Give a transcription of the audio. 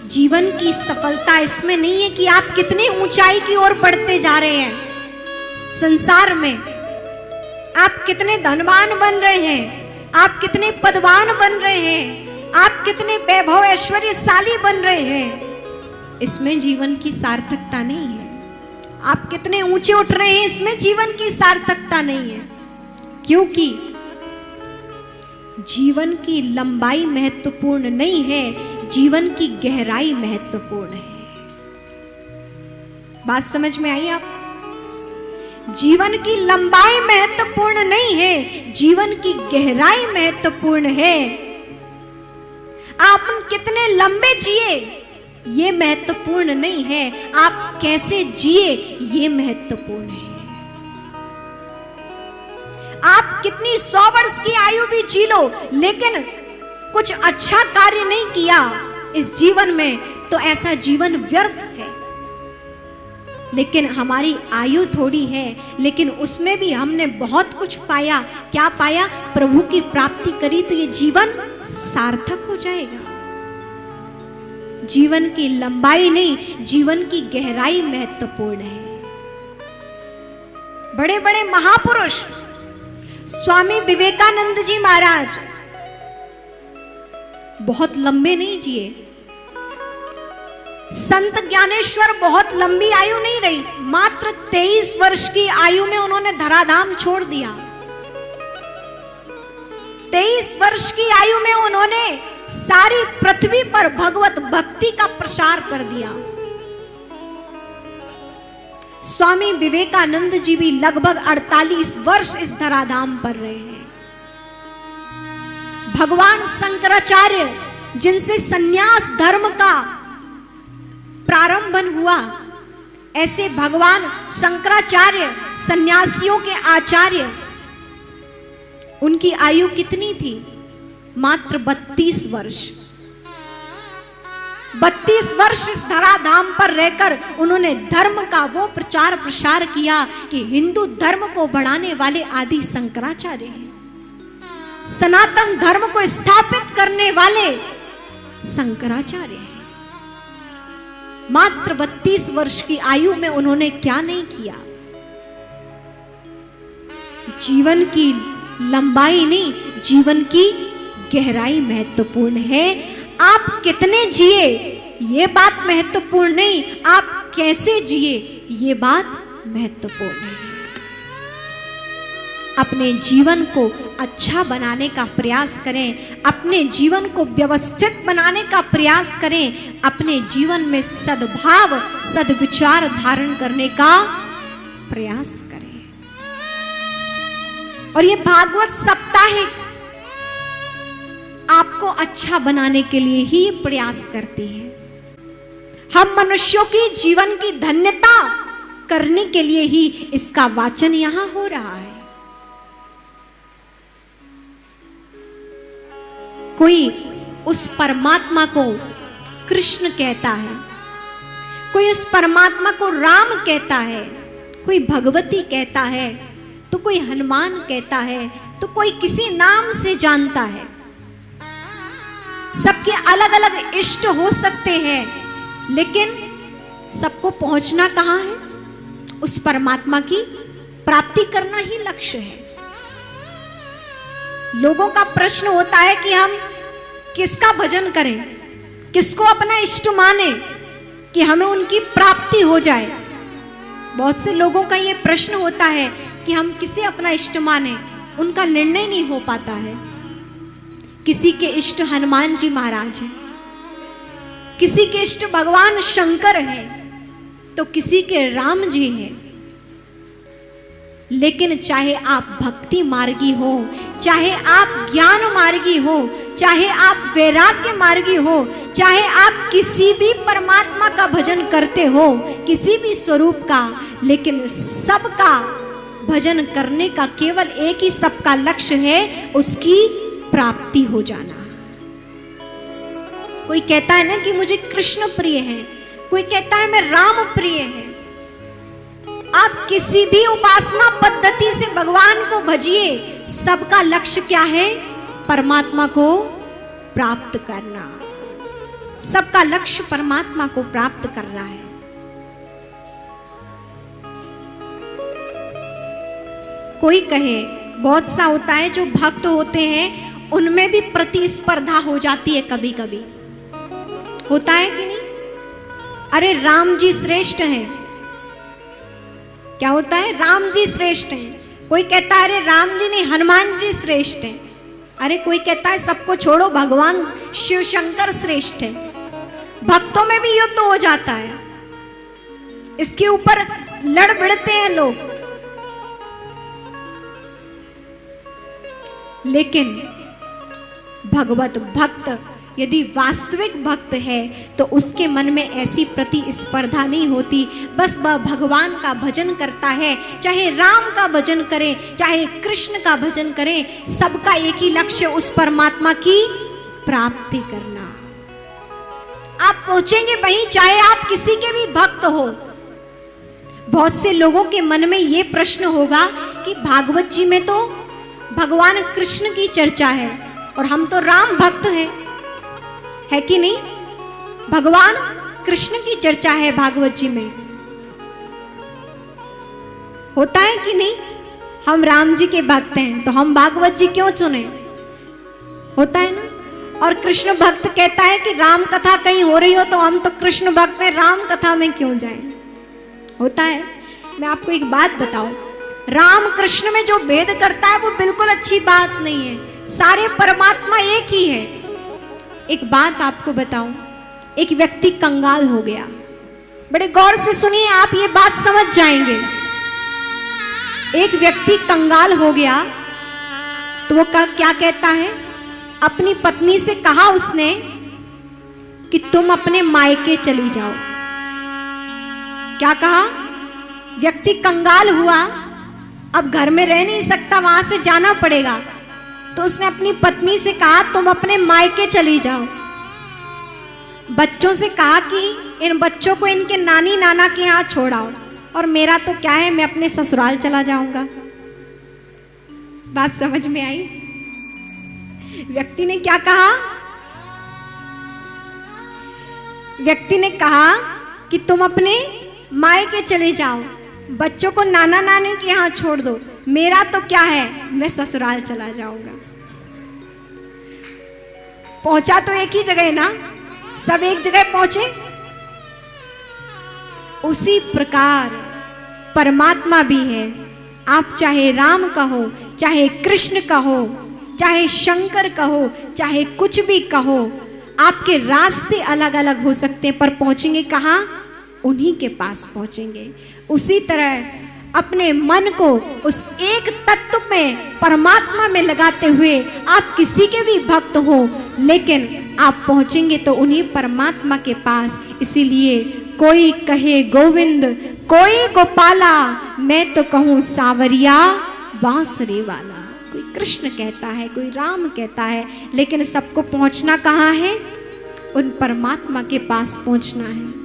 जीवन की सफलता इसमें नहीं है कि आप कितनी ऊंचाई की ओर बढ़ते जा रहे हैं संसार में, आप कितने धनवान बन रहे हैं, आप कितने पदवान बन रहे हैं, आप कितने वैभव ऐश्वर्यशाली बन रहे हैं, इसमें जीवन की सार्थकता नहीं है। आप कितने ऊंचे उठ रहे हैं, इसमें जीवन की सार्थकता नहीं है। क्योंकि जीवन की लंबाई महत्वपूर्ण नहीं है, जीवन की गहराई महत्वपूर्ण है। बात समझ में आई आप? जीवन की लंबाई महत्वपूर्ण नहीं है, जीवन की गहराई महत्वपूर्ण है। आप कितने लंबे जिए ये महत्वपूर्ण नहीं है, आप कैसे जिए ये महत्वपूर्ण है। आप कितनी 100 वर्ष की आयु भी जी लो, लेकिन कुछ अच्छा कार्य नहीं किया इस जीवन में, तो ऐसा जीवन व्यर्थ है। लेकिन हमारी आयु थोड़ी है, लेकिन उसमें भी हमने बहुत कुछ पाया। क्या पाया? प्रभु की प्राप्ति करी, तो ये जीवन सार्थक हो जाएगा। जीवन की लंबाई नहीं, जीवन की गहराई महत्वपूर्ण है। बड़े बड़े महापुरुष स्वामी विवेकानंद जी महाराज बहुत लंबे नहीं जिए। संत ज्ञानेश्वर बहुत लंबी आयु नहीं रही, मात्र 23 वर्ष की आयु में उन्होंने धराधाम छोड़ दिया। 23 वर्ष की आयु में उन्होंने सारी पृथ्वी पर भगवत भक्ति का प्रसार कर दिया। स्वामी विवेकानंद जी भी लगभग 48 वर्ष इस धराधाम पर रहे हैं। भगवान शंकराचार्य, जिनसे सन्यास धर्म का प्रारंभ हुआ, ऐसे भगवान शंकराचार्य सन्यासियों के आचार्य, उनकी आयु कितनी थी? मात्र 32 वर्ष। 32 वर्ष इस धराधाम पर रहकर उन्होंने धर्म का वो प्रचार प्रसार किया कि हिंदू धर्म को बढ़ाने वाले आदि शंकराचार्य हैं। सनातन धर्म को स्थापित करने वाले शंकराचार्य हैं। मात्र 32 वर्ष की आयु में उन्होंने क्या नहीं किया। जीवन की लंबाई नहीं, जीवन की गहराई महत्वपूर्ण है। आप कितने जिए ये बात महत्वपूर्ण नहीं, आप कैसे जिए ये बात महत्वपूर्ण है। अपने जीवन को अच्छा बनाने का प्रयास करें, अपने जीवन को व्यवस्थित बनाने का प्रयास करें, अपने जीवन में सद्भाव सद्विचार धारण करने का प्रयास करें। और ये भागवत साप्ताहिक आपको अच्छा बनाने के लिए ही प्रयास करती है। हम मनुष्यों की जीवन की धन्यता करने के लिए ही इसका वाचन यहां हो रहा है। कोई उस परमात्मा को कृष्ण कहता है, कोई उस परमात्मा को राम कहता है, कोई भगवती कहता है, तो कोई हनुमान कहता है, तो कोई किसी नाम से जानता है। सबके अलग अलग इष्ट हो सकते हैं, लेकिन सबको पहुंचना कहां है? उस परमात्मा की प्राप्ति करना ही लक्ष्य है। लोगों का प्रश्न होता है कि हम किसका भजन करें, किसको अपना इष्ट माने कि हमें उनकी प्राप्ति हो जाए। बहुत से लोगों का ये प्रश्न होता है कि हम किसे अपना इष्ट माने, उनका निर्णय नहीं हो पाता है। किसी के इष्ट हनुमान जी महाराज हैं, किसी के इष्ट भगवान शंकर हैं, तो किसी के राम जी हैं। लेकिन चाहे आप भक्ति मार्गी हो, चाहे आप ज्ञान मार्गी हो, चाहे आप वैराग्य मार्गी हो, चाहे आप किसी भी परमात्मा का भजन करते हो, किसी भी स्वरूप का, लेकिन सबका भजन करने का केवल एक ही सबका लक्ष्य है, उसकी प्राप्ति हो जाना। कोई कहता है ना कि मुझे कृष्ण प्रिय है, कोई कहता है मैं राम प्रिय है। आप किसी भी उपासना पद्धति से भगवान को भजिए, सबका लक्ष्य क्या है? परमात्मा को प्राप्त करना। सबका लक्ष्य परमात्मा को प्राप्त करना है। कोई कहे, बहुत सा होता है जो भक्त होते हैं उनमें भी प्रतिस्पर्धा हो जाती है, कभी कभी होता है कि नहीं। अरे राम जी श्रेष्ठ हैं, क्या होता है, राम जी श्रेष्ठ हैं। कोई कहता है अरे राम जी नहीं, हनुमान जी श्रेष्ठ हैं। अरे कोई कहता है सबको छोड़ो, भगवान शिव शंकर श्रेष्ठ है। भक्तों में भी युद्ध हो जाता है, इसके ऊपर लड़ भिड़ते हैं लोग। लेकिन भगवत भक्त यदि वास्तविक भक्त है तो उसके मन में ऐसी प्रतिस्पर्धा नहीं होती। बस वह भगवान का भजन करता है, चाहे राम का भजन करे, चाहे कृष्ण का भजन करे, सबका एक ही लक्ष्य, उस परमात्मा की प्राप्ति करना। आप पहुंचेंगे वहीं, चाहे आप किसी के भी भक्त हो। बहुत से लोगों के मन में यह प्रश्न होगा कि भागवत जी में तो भगवान कृष्ण की चर्चा है और हम तो राम भक्त हैं, है कि नहीं। भगवान कृष्ण की चर्चा है भागवत जी में, होता है कि नहीं। हम राम जी के भक्त हैं तो हम भागवत जी क्यों चुने, होता है ना। और कृष्ण भक्त कहता है कि राम कथा कहीं हो रही हो तो हम तो कृष्ण भक्त हैं, राम कथा में क्यों जाएं, होता है। मैं आपको एक बात बताऊं, राम कृष्ण में जो भेद करता है वो बिल्कुल अच्छी बात नहीं है। सारे परमात्मा एक ही है। एक बात आपको बताऊं, एक व्यक्ति कंगाल हो गया, बड़े गौर से सुनिए, आप ये बात समझ जाएंगे। एक व्यक्ति कंगाल हो गया तो वो क्या कहता है, अपनी पत्नी से कहा उसने कि तुम अपने मायके चली जाओ। क्या कहा, व्यक्ति कंगाल हुआ, अब घर में रह नहीं सकता, वहां से जाना पड़ेगा, तो उसने अपनी पत्नी से कहा तुम अपने मायके चली जाओ। बच्चों से कहा कि इन बच्चों को इनके नानी नाना के यहाँ छोड़ाओ, और मेरा तो क्या है, मैं अपने ससुराल चला जाऊंगा। बात समझ में आई। व्यक्ति ने क्या कहा, व्यक्ति ने कहा कि तुम अपने मायके चले जाओ, बच्चों को नाना नानी के यहाँ छोड़ दो, मेरा तो क्या है, मैं ससुराल चला जाऊंगा। पहुंचा तो एक ही जगह ना, सब एक जगह पहुंचे। उसी प्रकार परमात्मा भी है। आप चाहे राम कहो, चाहे कृष्ण कहो, चाहे शंकर कहो, चाहे कुछ भी कहो, आपके रास्ते अलग अलग हो सकते हैं, पर पहुंचेंगे कहाँ, उन्हीं के पास पहुंचेंगे। उसी तरह अपने मन को उस एक तत्व में, परमात्मा में लगाते हुए आप किसी के भी भक्त हो, लेकिन आप पहुंचेंगे तो उन्हीं परमात्मा के पास। इसीलिए कोई कहे गोविंद, कोई गोपाला, मैं तो कहूँ सावरिया बांसुरी वाला। कोई कृष्ण कहता है, कोई राम कहता है, लेकिन सबको पहुंचना कहाँ है, उन परमात्मा के पास पहुंचना है।